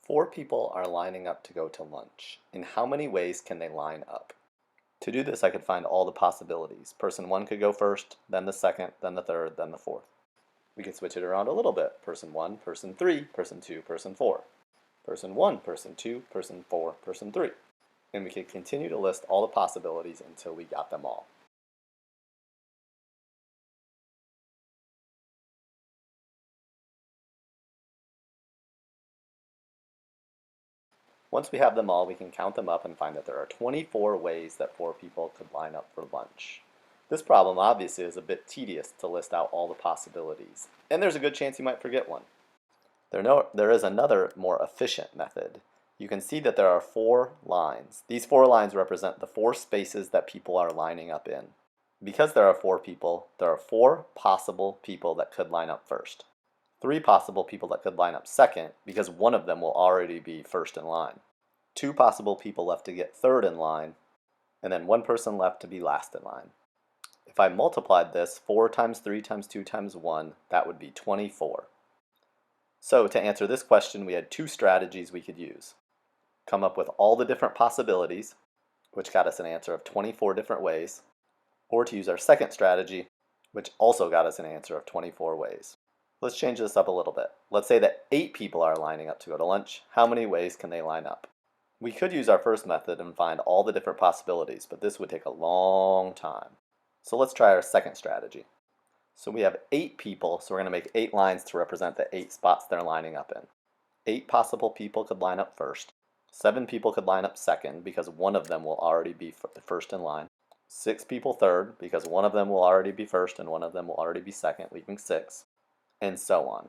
Four people are lining up to go to lunch. In how many ways can they line up? To do this, I could find all the possibilities. Person one could go first, then the second, then the third, then the fourth. We could switch it around a little bit. Person one, person three, person two, person four. Person one, person two, person four, person three. And we could continue to list all the possibilities until we got them all. Once we have them all, we can count them up and find that there are 24 ways that four people could line up for lunch. This problem obviously is a bit tedious to list out all the possibilities, and there's a good chance you might forget one. There is another more efficient method. You can see that there are four lines. These four lines represent the four spaces that people are lining up in. Because there are four people, there are four possible people that could line up first. Three possible people that could line up second, because one of them will already be first in line. Two possible people left to get third in line, and then one person left to be last in line. If I multiplied this, 4 times 3 times 2 times 1, that would be 24. So to answer this question, we had two strategies we could use. Come up with all the different possibilities, which got us an answer of 24 different ways, or to use our second strategy, which also got us an answer of 24 ways. Let's change this up a little bit. Let's say that 8 people are lining up to go to lunch. How many ways can they line up? We could use our first method and find all the different possibilities, but this would take a long time. So let's try our second strategy. So we have 8 people, so we're going to make 8 lines to represent the 8 spots they're lining up in. 8 possible people could line up first. 7 people could line up second, because one of them will already be first in line. 6 people third, because one of them will already be first and one of them will already be second, leaving 6. And so on.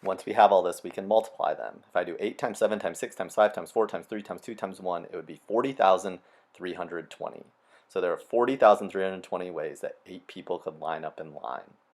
Once we have all this, we can multiply them. If I do 8 times 7 times 6 times 5 times 4 times 3 times 2 times 1, it would be 40,320. So there are 40,320 ways that 8 people could line up in line.